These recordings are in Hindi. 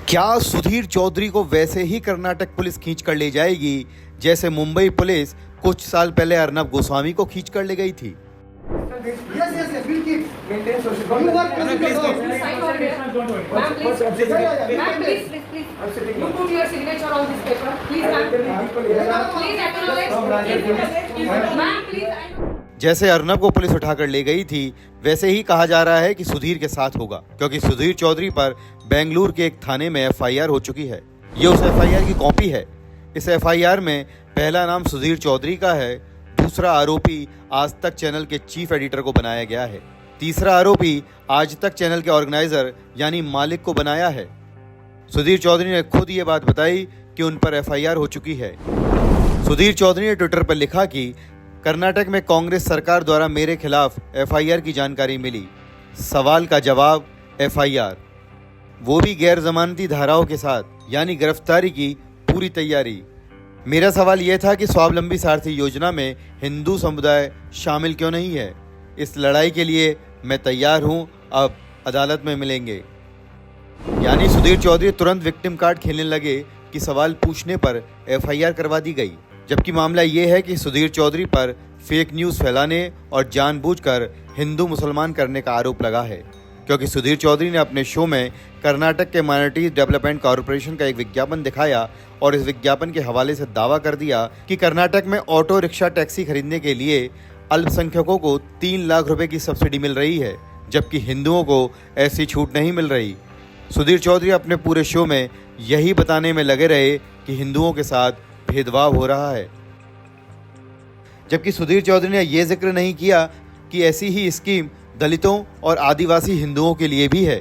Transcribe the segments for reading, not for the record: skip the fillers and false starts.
क्या सुधीर चौधरी को वैसे ही कर्नाटक पुलिस खींच कर ले जाएगी जैसे मुंबई पुलिस कुछ साल पहले अर्नब गोस्वामी को खींच कर ले गई थी? Yes, we'll keep. Maintain social. You work Ma'am, please don't. sign over here. Ma'am, please. Ma'am, please. You put your signature on this paper. Please, ma'am. Please acknowledge. Ma'am, please. जैसे अर्नब को पुलिस उठाकर ले गई थी वैसे ही कहा जा रहा है कि सुधीर के साथ होगा, क्योंकि सुधीर चौधरी पर बेंगलुरु के एक थाने में एफआईआर हो चुकी है। ये उस एफआईआर की कॉपी है। इस एफआईआर में पहला नाम सुधीर चौधरी का है, दूसरा आरोपी आज तक चैनल के चीफ एडिटर को बनाया गया है, तीसरा आरोपी आज तक चैनल के ऑर्गेनाइजर यानी मालिक को बनाया है। सुधीर चौधरी ने खुद ये बात बताई कि उन पर एफआईआर हो चुकी है। सुधीर चौधरी ने ट्विटर पर लिखा कि कर्नाटक में कांग्रेस सरकार द्वारा मेरे खिलाफ एफआईआर की जानकारी मिली। सवाल का जवाब एफआईआर, वो भी गैर जमानती धाराओं के साथ, यानी गिरफ्तारी की पूरी तैयारी। मेरा सवाल यह था कि स्वावलंबी सारथी योजना में हिंदू समुदाय शामिल क्यों नहीं है? इस लड़ाई के लिए मैं तैयार हूं, अब अदालत में मिलेंगे। यानी सुधीर चौधरी तुरंत विक्टिम कार्ड खेलने लगे कि सवाल पूछने पर एफआईआर करवा दी गई, जबकि मामला ये है कि सुधीर चौधरी पर फेक न्यूज़ फैलाने और जानबूझकर हिंदू मुसलमान करने का आरोप लगा है, क्योंकि सुधीर चौधरी ने अपने शो में कर्नाटक के माइनॉरिटीज डेवलपमेंट कॉरपोरेशन का एक विज्ञापन दिखाया और इस विज्ञापन के हवाले से दावा कर दिया कि कर्नाटक में ऑटो रिक्शा टैक्सी खरीदने के लिए अल्पसंख्यकों को 3 लाख रुपए की सब्सिडी मिल रही है, जबकि हिंदुओं को ऐसी छूट नहीं मिल रही। सुधीर चौधरी अपने पूरे शो में यही बताने में लगे रहे कि हिंदुओं के साथ भेदभाव हो रहा है, जबकि सुधीर चौधरी ने यह जिक्र नहीं किया कि ऐसी ही स्कीम दलितों और आदिवासी हिंदुओं के लिए भी है।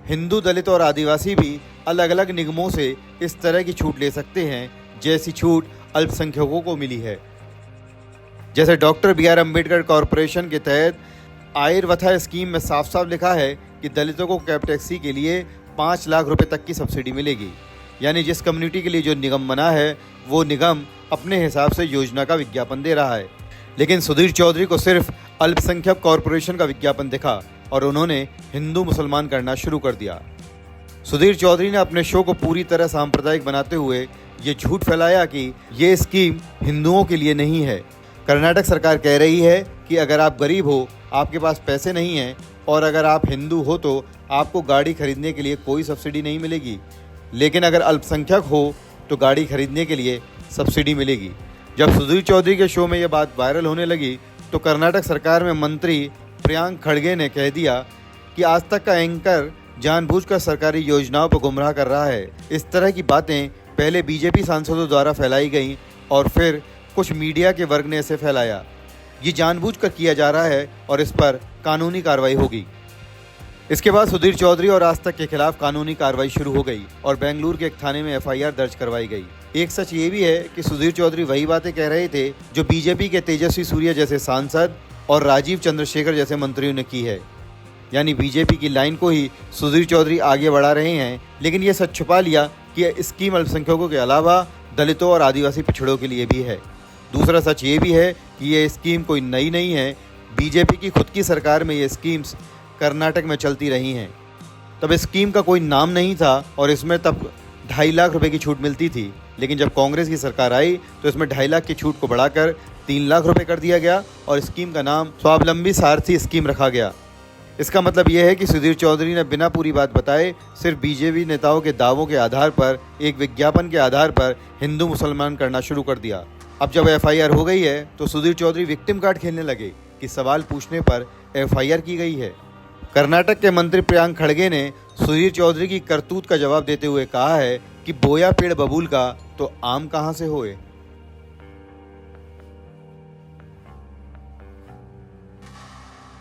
हिंदू, दलित और आदिवासी भी अलग अलग निगमों से इस तरह की छूट ले सकते हैं जैसी छूट अल्पसंख्यकों को मिली है। जैसे डॉक्टर BR अम्बेडकर कॉरपोरेशन के तहत आयुर्वथा स्कीम में साफ साफ लिखा है कि दलितों को कैब टैक्सी के लिए 5 लाख रुपए तक की सब्सिडी मिलेगी। यानी जिस कम्युनिटी के लिए जो निगम बना है वो निगम अपने हिसाब से योजना का विज्ञापन दे रहा है, लेकिन सुधीर चौधरी को सिर्फ अल्पसंख्यक कॉरपोरेशन का विज्ञापन दिखा और उन्होंने हिंदू मुसलमान करना शुरू कर दिया। सुधीर चौधरी ने अपने शो को पूरी तरह सांप्रदायिक बनाते हुए ये झूठ फैलाया कि ये स्कीम हिंदुओं के लिए नहीं है। कर्नाटक सरकार कह रही है कि अगर आप गरीब हो, आपके पास पैसे नहीं हैं और अगर आप हिंदू हो तो आपको गाड़ी खरीदने के लिए कोई सब्सिडी नहीं मिलेगी, लेकिन अगर अल्पसंख्यक हो तो गाड़ी खरीदने के लिए सब्सिडी मिलेगी। जब सुधीर चौधरी के शो में यह बात वायरल होने लगी तो कर्नाटक सरकार में मंत्री प्रियांक खड़गे ने कह दिया कि आज तक का एंकर जानबूझकर सरकारी योजनाओं पर गुमराह कर रहा है। इस तरह की बातें पहले बीजेपी सांसदों द्वारा फैलाई गईं और फिर कुछ मीडिया के वर्ग ने इसे फैलाया। ये जानबूझकर किया जा रहा है और इस पर कानूनी कार्रवाई होगी। इसके बाद सुधीर चौधरी और आज तक के खिलाफ कानूनी कार्रवाई शुरू हो गई और बेंगलुरु के एक थाने में एफआईआर दर्ज करवाई गई। एक सच ये भी है कि सुधीर चौधरी वही बातें कह रहे थे जो बीजेपी के तेजस्वी सूर्या जैसे सांसद और राजीव चंद्रशेखर जैसे मंत्रियों ने की है। यानी बीजेपी की लाइन को ही सुधीर चौधरी आगे बढ़ा रहे हैं, लेकिन ये सच छुपा लिया कि यह स्कीम अल्पसंख्यकों के अलावा दलितों और आदिवासी पिछड़ों के लिए भी है। दूसरा सच ये भी है कि ये स्कीम कोई नई नहीं है। बीजेपी की खुद की सरकार में ये स्कीम्स कर्नाटक में चलती रही हैं। तब स्कीम का कोई नाम नहीं था और इसमें तब 2.5 लाख रुपए की छूट मिलती थी, लेकिन जब कांग्रेस की सरकार आई तो इसमें 2.5 लाख की छूट को बढ़ाकर 3 लाख रुपए कर दिया गया और स्कीम का नाम स्वावलंबी सारथी स्कीम रखा गया। इसका मतलब यह है कि सुधीर चौधरी ने बिना पूरी बात बताए सिर्फ बीजेपी नेताओं के दावों के आधार पर, एक विज्ञापन के आधार पर हिंदू मुसलमान करना शुरू कर दिया। अब जब एफआईआर हो गई है तो सुधीर चौधरी विक्टिम कार्ड खेलने लगे कि सवाल पूछने पर एफआईआर की गई है। कर्नाटक के मंत्री प्रियांक खड़गे ने सुधीर चौधरी की करतूत का जवाब देते हुए कहा है कि बोया पेड़ बबूल का तो आम कहां से होए।